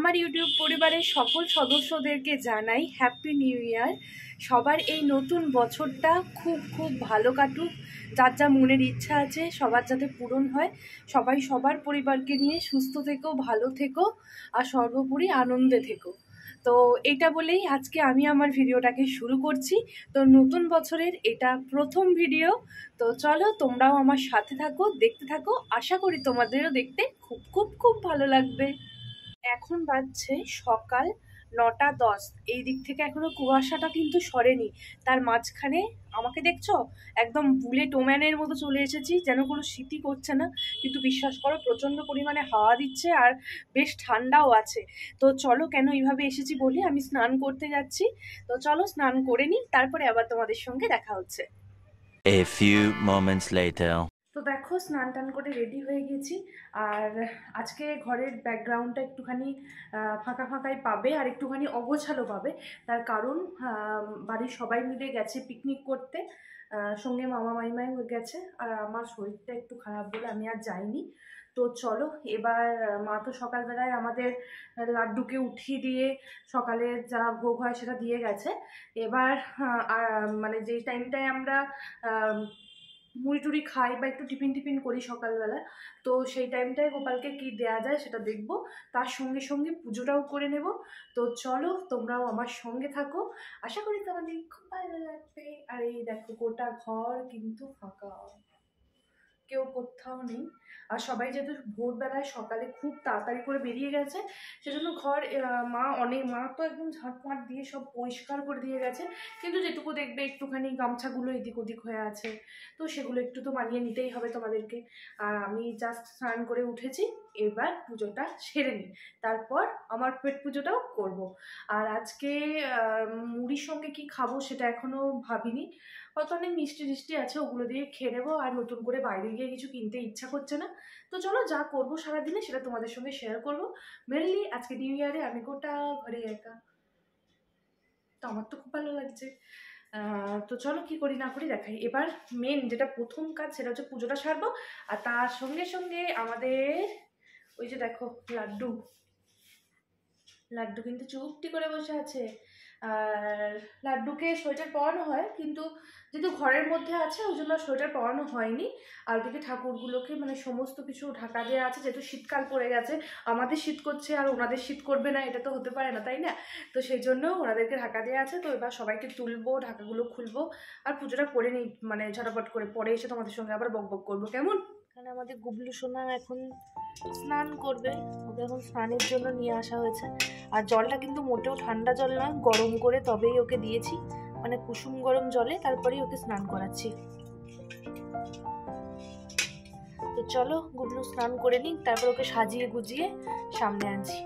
আমার ইউটিউব পরিবারের সকল সদস্যদেরকে জানাই হ্যাপি নিউ ইয়ার। সবার এই নতুন বছরটা খুব খুব ভালো কাটুক। যার যা মনের ইচ্ছা আছে সবার যাতে পূরণ হয়। সবাই সবার পরিবারকে নিয়ে সুস্থ থেকো, ভালো থেকো আর সর্বোপরি আনন্দে থেকো। তো এটা বলেই আজকে আমি আমার ভিডিওটাকে শুরু করছি। তো নতুন বছরের এটা প্রথম ভিডিও। তো চলো তোমরাও আমার সাথে থাকো, দেখতে থাকো। আশা করি তোমাদেরও দেখতে খুব খুব খুব ভালো লাগবে। এখন বাজছে সকাল 9টা 10। এই দিক থেকে এখনো কুয়াশাটা কিন্তু সরেনি। তার মাঝখানে আমাকে দেখছো, একদম বুলেট ওম্যানের মতো চলে এসেছি, যেন কোনো শীতই করছে না। কিন্তু বিশ্বাস করো প্রচণ্ড পরিমাণে হাওয়া দিচ্ছে আর বেশ ঠান্ডাও আছে। তো চলো, কেন এইভাবে এসেছি বলি, আমি স্নান করতে যাচ্ছি। তো চলো স্নান করে নিই, তারপরে আবার তোমাদের সঙ্গে দেখা হচ্ছে। A few moments later. তো দেখো স্নান টান করে রেডি হয়ে গেছি। আর আজকে ঘরের ব্যাকগ্রাউন্ডটা একটুখানি ফাঁকা ফাঁকাই পাবে আর একটুখানি অগোছালো পাবে। তার কারণ বাড়ির সবাই মিলে গেছে পিকনিক করতে, সঙ্গে মামা মাইমাই গেছে। আর আমার শরীরটা একটু খারাপ বলে আমি আর যাইনি। তো চলো এবার, মা তো সকালবেলায় আমাদের লাড্ডুকে উঠিয়ে দিয়ে সকালের যা ভোগ হয় সেটা দিয়ে গেছে। এবার মানে যেই টাইমটায় আমরা মুড়ি টুড়ি খাই বা একটু টিফিন টিফিন করি সকালবেলা, তো সেই টাইমটায় গোপালকে কি দেয়া যায় সেটা দেখব। তার সঙ্গে সঙ্গে পুজোটাও করে নেব। তো চলো তোমরাও আমার সঙ্গে থাকো, আশা করি তোমাদের খুব ভালো লাগবে। আর এই দেখো গোটা ঘর কিন্তু ফাঁকা, কেউ কোথাও নেই। আর সবাই যেহেতু ভোরবেলায় সকালে খুব তাড়াতাড়ি করে বেরিয়ে গেছে, সেজন্য ঘর মা তো একদম ঝাঁটপাট দিয়ে সব পরিষ্কার করে দিয়ে গেছে। কিন্তু যেটুকু দেখবে একটুখানি গামছাগুলো এদিক ওদিক হয়ে আছে, তো সেগুলো একটু তো মানিয়ে নিতেই হবে তোমাদেরকে। আর আমি জাস্ট স্নান করে উঠেছি, এবার পুজোটা সেরে নিই, তারপর আমার পেট পুজোটাও করব। আর আজকে মুড়ির সঙ্গে কি খাবো সেটা এখনো ভাবিনি। হয়তো অনেক মিষ্টি টিষ্টি আছে, ওগুলো দিয়ে খেয়ে নেবো। আর নতুন করে বাইরে গিয়ে কিছু কিনতে ইচ্ছা করছে না। তো চলো যা করবো সারাদিনে সেটা তোমাদের সঙ্গে শেয়ার করবো। মেনলি আজকে নিউ ইয়ারে আমি গোটা ঘরে একা, তো আমার তো খুব ভালো লাগছে। তো চলো কি করি না করি দেখাই। এবার মেন যেটা প্রথম কাজ সেটা হচ্ছে পুজোটা সারবো। আর তার সঙ্গে সঙ্গে আমাদের ওই যে দেখো লাড্ডু, লাড্ডু কিন্তু চুপটি করে বসে আছে। আর লাড্ডুকে সোয়েটার পরানো হয়, কিন্তু যেহেতু ঘরের মধ্যে আছে ওই জন্য সোয়েটার পরানো হয়নি। আর ওদিকে ঠাকুরগুলোকে মানে সমস্ত কিছু ঢাকা দেওয়া আছে, যেহেতু শীতকাল পড়ে গেছে। আমাদের শীত করছে আর ওনাদের শীত করবে না, এটা তো হতে পারে না, তাই না? তো সেই জন্য ওনাদেরকে ঢাকা দেওয়া আছে। তো এবার সবাইকে তুলবো, ঢাকাগুলো খুলবো আর পুজোটা করে নিই, মানে ঝটাপট করে। পরে এসে তোমাদের সঙ্গে আবার বক বক করবো, কেমন? এখানে আমাদের গুবলু সোনা এখন স্নান করবে, ওকে এখন স্নানের জন্য নিয়ে আসা হয়েছে। আর জলটা কিন্তু মোটেও ঠান্ডা জল নয়, গরম করে তবেই ওকে দিয়েছি, মানে কুসুম গরম জলে তারপরেই ওকে স্নান করাচ্ছি। তো চলো গুবলু স্নান করে নিই, তারপর ওকে সাজিয়ে গুজিয়ে সামনে আনছি।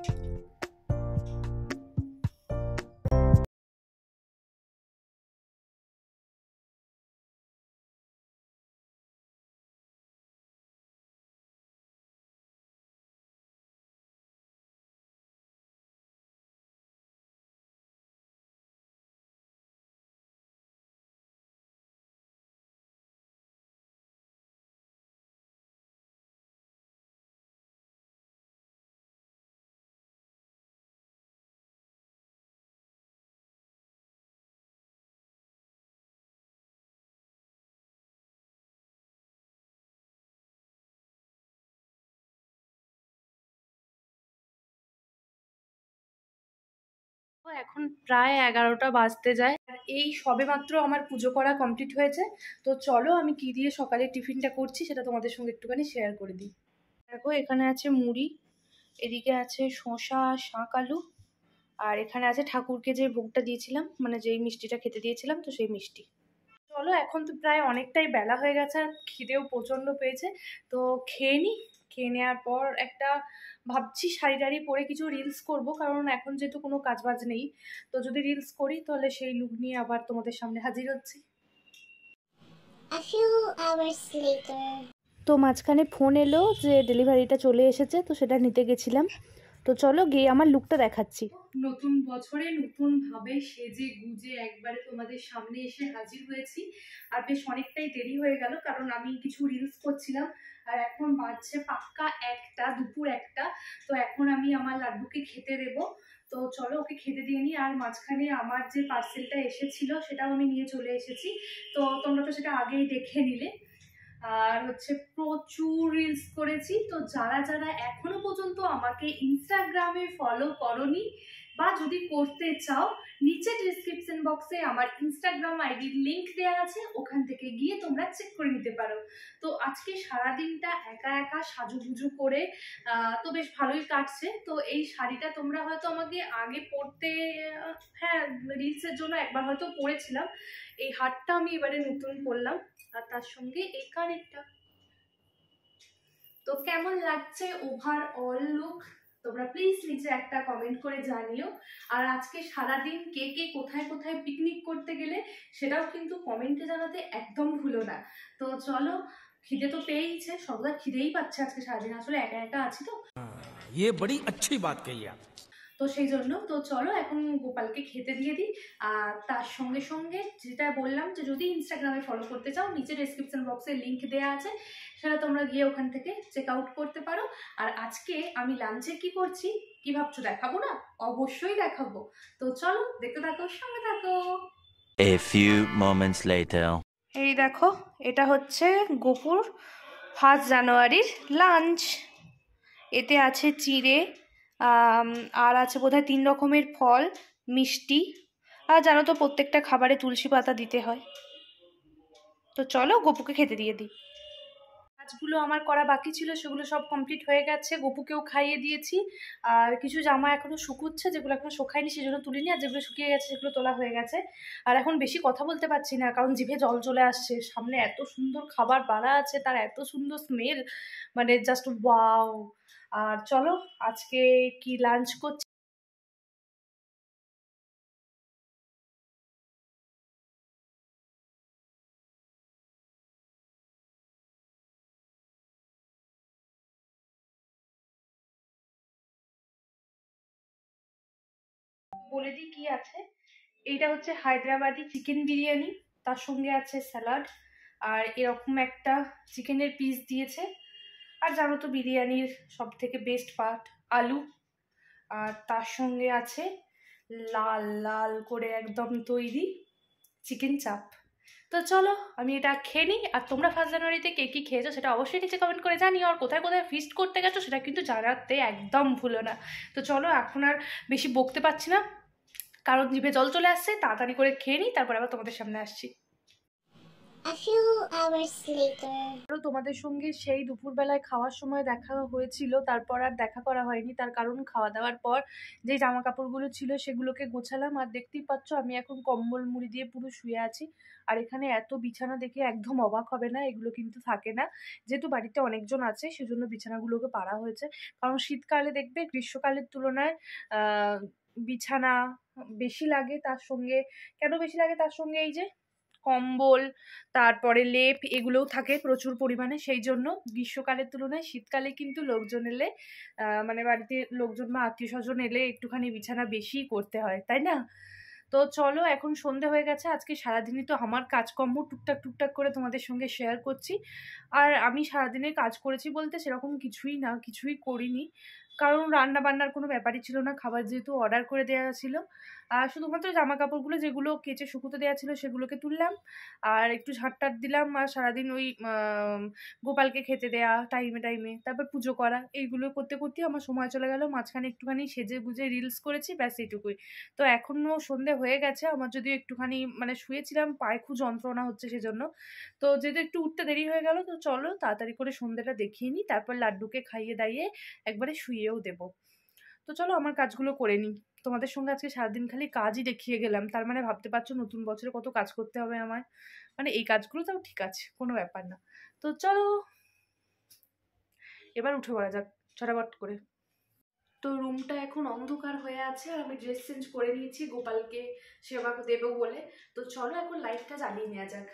এখন প্রায় 11টা বাজতে যায়, আর এই সবেমাত্র আমার পুজো করা কমপ্লিট হয়েছে। তো চলো আমি কি দিয়ে সকালে টিফিনটা করছি সেটা তোমাদের সঙ্গে একটুখানি শেয়ার করে দিই। দেখো এখানে আছে মুড়ি, এদিকে আছে শসা, শাক, আলু, আর এখানে আছে ঠাকুরকে যে ভোগটা দিয়েছিলাম, মানে যেই মিষ্টিটা খেতে দিয়েছিলাম, তো সেই মিষ্টি। চলো এখন তো প্রায় অনেকটাই বেলা হয়ে গেছে আর খিদেও প্রচণ্ড পেয়েছে। তো খেয়ে নিই, খেয়ে নেওয়ার পর একটা ভাবছি শাড়ি টাড়ি পরে কিছু রিলস করব, কারণ এখন যেহেতু কোনো কাজবাজ নেই। তো যদি রিলস করি তাহলে সেই লুক নিয়ে আবার তোমাদের সামনে হাজির হচ্ছি। তো মাঝখানে ফোন এলো যে ডেলিভারিটা চলে এসেছে, তো সেটা নিতে গেছিলাম। তো চলো গিয়ে আমার লুকটা দেখাচ্ছি। নতুন বছরে নতুনভাবে সেজে গুজে একবারে তোমাদের সামনে এসে হাজির হয়েছি। আর বেশ অনেকটাই দেরি হয়ে গেল, কারণ আমি কিছু রিলস করছিলাম। আর এখন বাজছে পাক্কা 1টা, দুপুর 1টা। তো এখন আমি আমার লাড্ডুকে খেতে দেবো। তো চলো ওকে খেতে দিয়ে নিই। আর মাঝখানে আমার যে পার্সেলটা এসেছিল সেটাও আমি নিয়ে চলে এসেছি। তো তোমরা তো সেটা আগেই দেখে নিলে। আর হচ্ছে প্রচুর রিলস করেছি। তো যারা যারা এখনো পর্যন্ত আমাকে ইনস্টাগ্রামে ফলো করোনি বা যদি করতে চাও, নিচে ডিসক্রিপশন বক্সে আমার ইনস্টাগ্রাম আইডির লিংক দেওয়া আছে, ওখান থেকে গিয়ে তোমরা চেক করে নিতে পারো। তো আজকে সারাদিনটা একা একা সাজুগুজু করে তো বেশ ভালোই কাটছে। তো এই শাড়িটা তোমরা হয়তো আমাকে আগে পরতে, হ্যাঁ রিলসের জন্য একবার হয়তো পরেছিলাম। এই হারটা আমি এবারে নতুন পরলাম, আর তার সঙ্গে এই কানেরটা। তো কেমন লাগছে ওভারঅল লুক তোমরা প্লিজ নিচে একটা কমেন্ট করে জানিও। আর আজকে সারাদিন কে কে কোথায় কোথায় পিকনিক করতে গেলে সেটাও কিন্তু কমেন্টে জানাতে একদম ভুলো না। তো চলো, খিদে তো পেয়েইছে, সবটা খিদেই পাচ্ছে আজকে সারাদিন, আসলে একা একা আছি তো। ये बड़ी अच्छी बात कही आप। তো সেই জন্য তো চলো এখন গোপালকে খেতে দিয়ে দিই। আর তার সঙ্গে সঙ্গে যেটা বললাম যে যদি ইনস্টাগ্রামে ফলো করতে চাও, নিচে ডেসক্রিপশন বক্সে লিংক দেওয়া আছে, সেটা তোমরা গিয়ে ওখান থেকে চেক আউট করতে পারো। আর আজকে আমি লাঞ্চে কি করছি কি ভাবছো, দেখাবো না? অবশ্যই দেখাবো। তো চলো দেখতে থাকো, সঙ্গে থাকো। A few moments later. এই দেখো, এটা হচ্ছে গোপুর 1 জানুয়ারির লাঞ্চ। এতে আছে চিড়ে, আর আছে বোধহয় 3 রকমের ফল, মিষ্টি। আর জানো তো প্রত্যেকটা খাবারে তুলসী পাতা দিতে হয়। তো চলো গপুকে খেতে দিয়ে দিই। কাজগুলো আমার করা বাকি ছিল, সেগুলো সব কমপ্লিট হয়ে গেছে, গপুকেও খাইয়ে দিয়েছি। আর কিছু জামা এখনো শুকুচ্ছে, যেগুলো এখনো শুকায়নি সেজন্য তুলিনি, আর যেগুলো শুকিয়ে গেছে সেগুলো তোলা হয়ে গেছে। আর এখন বেশি কথা বলতে পারছি না, কারণ জিভে জল চলে আসছে। সামনে এত সুন্দর খাবার বাড়া আছে, তার এত সুন্দর স্মেল, মানে জাস্ট ওয়াও। আর চলো আজকে কি লাঞ্চ করছি। বলে দিই কি আছে। এইটা হচ্ছে হায়দ্রাবাদি চিকেন বিরিয়ানি, তার সঙ্গে আছে স্যালাড, আর এরকম একটা চিকেনের পিস দিয়েছে। আর জানো তো বিরিয়ানির সব থেকে বেস্ট পার্ট আলু। আর তার সঙ্গে আছে লাল লাল করে একদম তৈরি চিকেন চাপ। তো চলো আমি এটা খেয়ে নিই। আর তোমরা 1 জানুয়ারিতে কে কী খেয়েছো সেটা অবশ্যই নিচে কমেন্ট করে জানিও। আর কোথায় কোথায় ফিস্ট করতে গেছো সেটা কিন্তু জানাতে একদম ভুলো না। তো চলো এখন আর বেশি বকতে পারছি না, কারণ জিভে জল চলে আসছে। তাড়াতাড়ি করে খেয়ে নিই, তারপর আবার তোমাদের সামনে আসছি। A few hours later. তোমাদের সঙ্গে সেই দুপুরবেলায় খাওয়ার সময় দেখা হয়েছিল, তারপর আর দেখা করা হয়নি। তার কারণ খাওয়া দাওয়ার পর যে জামা কাপড়গুলো ছিল সেগুলোকে গোছালাম। আর দেখতেই পাচ্ছ আমি এখন কম্বল মুড়ি দিয়ে পুরো শুয়ে আছি। আর এখানে এত বিছানা দেখে একদম অবাক হবে না, এগুলো কিন্তু থাকে না। যেহেতু বাড়িতে অনেকজন আছে সেজন্য বিছানাগুলোকে পাড়া হয়েছে। কারণ শীতকালে দেখবে গ্রীষ্মকালের তুলনায় বিছানা বেশি লাগে। তার সঙ্গে কেন বেশি লাগে, তার সঙ্গে এই যে কম্বল, তারপরে লেপ, এগুলোও থাকে প্রচুর পরিমাণে। সেই জন্য গ্রীষ্মকালের তুলনায় শীতকালে কিন্তু লোকজন এলে, মানে বাড়িতে লোকজন বা আত্মীয় স্বজন এলে একটুখানি বিছানা বেশিই করতে হয়, তাই না? তো চলো এখন সন্ধে হয়ে গেছে। আজকে সারাদিনই তো আমার কাজকর্ম টুকটাক টুকটাক করে তোমাদের সঙ্গে শেয়ার করছি। আর আমি সারাদিনে কাজ করেছি বলতে সেরকম কিছুই না, কিছুই করিনি, কারণ রান্না বান্নার কোনো ব্যাপারই ছিল না। খাবার যেহেতু অর্ডার করে দেওয়া ছিল, আর শুধুমাত্র জামা কাপড়গুলো যেগুলো কেচে শুকোতে দেওয়া ছিল সেগুলোকে তুললাম, আর একটু ঝাঁটটাট দিলাম। আর সারাদিন ওই গোপালকে খেতে দেয়া টাইমে টাইমে, তারপর পুজো করা, এইগুলো করতে করতেই আমার সময় চলে গেল। মাঝখানে একটুখানি সেজে গুজে রিলস করেছি, ব্যাস এইটুকুই। তো এখনও সন্ধে হয়ে গেছে, আমার যদিও একটুখানি মানে শুয়েছিলাম, পায়ে খুব যন্ত্রণা হচ্ছে সেজন্য। তো যেহেতু একটু উঠতে দেরি হয়ে গেল, তো চলো তাড়াতাড়ি করে সন্ধেটা দেখিয়ে নিই, তারপর লাড্ডুকে খাইয়ে দাইয়ে একবারে শুয়েও দেবো। তো চলো আমার কাজগুলো করে নিই। তোমাদের সঙ্গে আজকে সারাদিন খালি কাজই দেখিয়ে গেলাম, তার মানে ভাবতে পারছো নতুন বছরে কত কাজ করতে হবে আমায়। মানে এই কাজগুলো তাও ঠিক আছে, কোনো ব্যাপার না। তো চলো এবার উঠে পড়া যাক ছটাপট করে। তো রুমটা এখন অন্ধকার হয়ে আছে, আর আমি ড্রেস চেঞ্জ করে নিয়েছি গোপালকে সেবা দেবো বলে। তো চলো এখন লাইটটা জ্বালিয়ে নেওয়া যাক।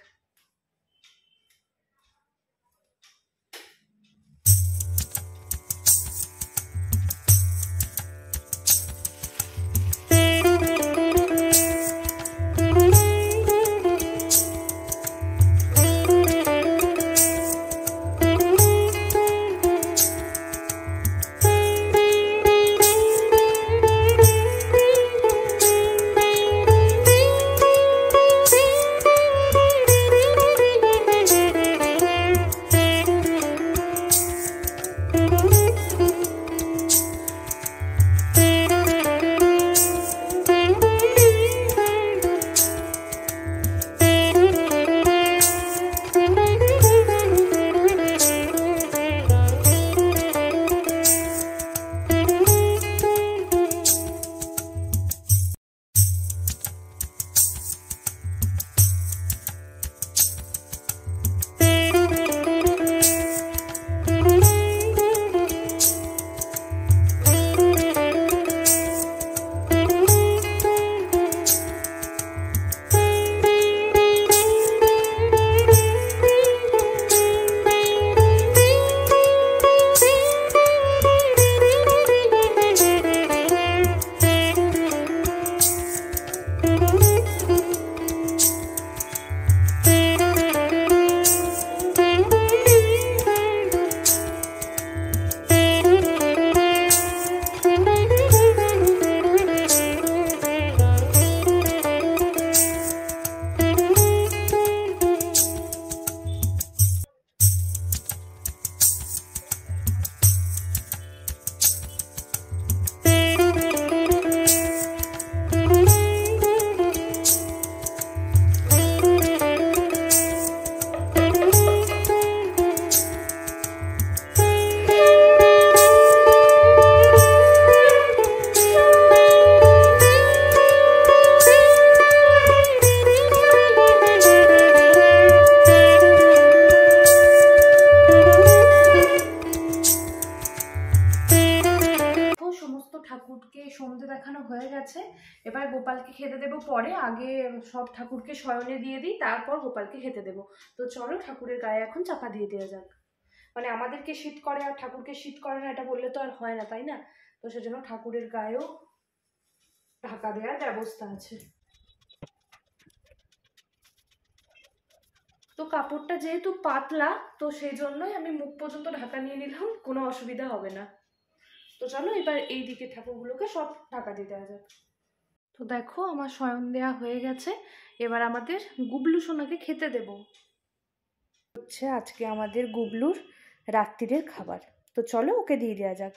ঠাকুরকে সন্ধে দেখানো হয়ে গেছে, এবার গোপালকে খেতে দেবো পরে। আগে সব ঠাকুরকে শয়নে দিয়ে দিই, তারপর গোপালকে খেতে দেবো। তো চলো ঠাকুরের গায়ে এখন চাপা দিয়ে দেওয়া যাক। মানে আমাদেরকে শীত করে আর ঠাকুরকে শীত করে না, এটা বললে তো আর হয় না, তাই না? তো সেজন্য ঠাকুরের গায়েও ঢাকা দেওয়ার ব্যবস্থা আছে। তো কাপড়টা যেহেতু পাতলা, তো সেই জন্যই আমি মুখ পর্যন্ত ঢাকা নিয়ে নিলাম, কোনো অসুবিধা হবে না। তো চলো এবার এই দিকে ঠাকুরগুলোকে সব ঢাকা দিয়ে দেওয়া যাক। তো দেখো আমার শয়ন দেওয়া হয়ে গেছে, এবার আমাদের গুবলু সোনাকে খেতে দেব। হচ্ছে আজকে আমাদের গুবলুর রাত্রিরের খাবার। তো চলো ওকে দিয়ে দেওয়া যাক।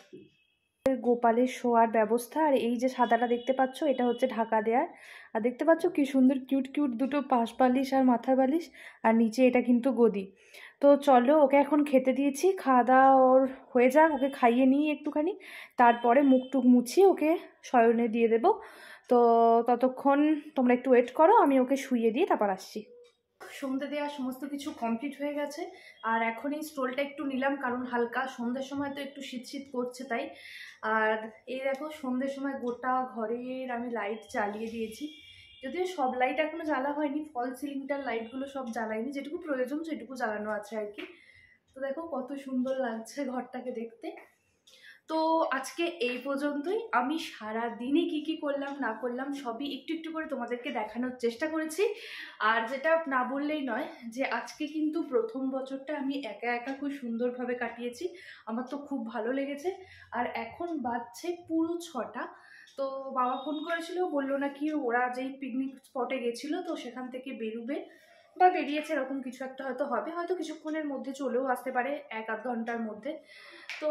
গোপালের শোয়ার ব্যবস্থা, আর এই যে সাদাটা দেখতে পাচ্ছ এটা হচ্ছে ঢাকা দেওয়ার। আর দেখতে পাচ্ছ কি সুন্দর কিউট কিউট দুটো পাশ বালিশ আর মাথার বালিশ, আর নিচে এটা কিন্তু গদি। তো চলো ওকে এখন খেতে দিয়েছি, খাওয়া দাওয়া ওর হয়ে যাক, ওকে খাইয়ে নিই একটুখানি, তারপরে মুখ টুক মুছিয়ে ওকে শয়নে দিয়ে দেবো। তো ততক্ষণ তোমরা একটু ওয়েট করো, আমি ওকে শুইয়ে দিয়ে তারপর আসছি। সন্ধে দেওয়া সমস্ত কিছু কমপ্লিট হয়ে গেছে, আর এখন এই স্টোলটা একটু নিলাম, কারণ হালকা সন্ধ্যের সময় তো একটু শীত শীত করছে তাই। আর এই দেখো সন্ধ্যের সময় গোটা ঘরের আমি লাইট জ্বালিয়ে দিয়েছি, যদিও সব লাইট এখনো জ্বালা হয়নি, ফল সিলিংটার লাইটগুলো সব জ্বালাইনি, যেটুকু প্রয়োজন সেটুকু জ্বালানো আছে আর কি। তো দেখো কত সুন্দর লাগছে ঘরটাকে দেখতে। তো আজকে এই পর্যন্তই। আমি সারা দিনে কি কি করলাম না করলাম সবই একটু একটু করে তোমাদেরকে দেখানোর চেষ্টা করেছি। আর যেটা না বললেই নয়, যে আজকে কিন্তু প্রথম বছরটা আমি একা একা খুব সুন্দরভাবে কাটিয়েছি, আমার তো খুব ভালো লেগেছে। আর এখন বাজছে পুরো 6টা। তো বাবা ফোন করেছিল, বললো নাকি ওরা যেই পিকনিক স্পটে গেছিলো তো সেখান থেকে বেরোবে বা বেরিয়েছে, এরকম কিছু একটা হয়তো হবে, হয়তো কিছুক্ষণের মধ্যে চলেও আসতে পারে, 1-8 ঘন্টার মধ্যে। তো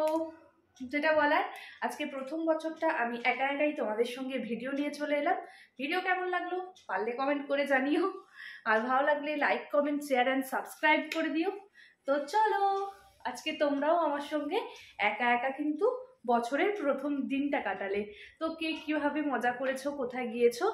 যেটা বলার, আজকে প্রথম বছরটা আমি একা একাই তোমাদের সঙ্গে ভিডিও নিয়ে চলে এলাম। ভিডিও কেমন লাগলো পারলে কমেন্ট করে জানিও, আর ভালো লাগলে like comment share and subscribe করে দিও। তো চলো আজকে তোমরাও আমার সঙ্গে একা একা কিন্তু বছরের প্রথম দিনটা কাটালে। তো কে কীভাবে মজা করেছো, কোথায় গিয়েছো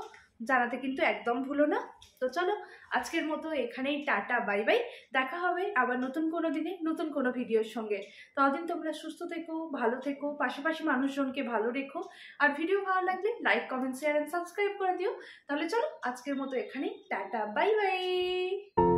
জানাতে কিন্তু একদম ভুলো না। তো চলো আজকের মতো এখানেই টাটা বাই বাই, দেখা হবে আবার নতুন কোনো দিনে নতুন কোনো ভিডিওর সঙ্গে। ততদিন তোমরা সুস্থ থেকো, ভালো থেকো, পাশাপাশি মানুষজনকে ভালো রেখো, আর ভিডিও ভালো লাগলে like comment share and subscribe করে দিও। তাহলে চলো আজকের মতো এখানেই টাটা বাই বাই।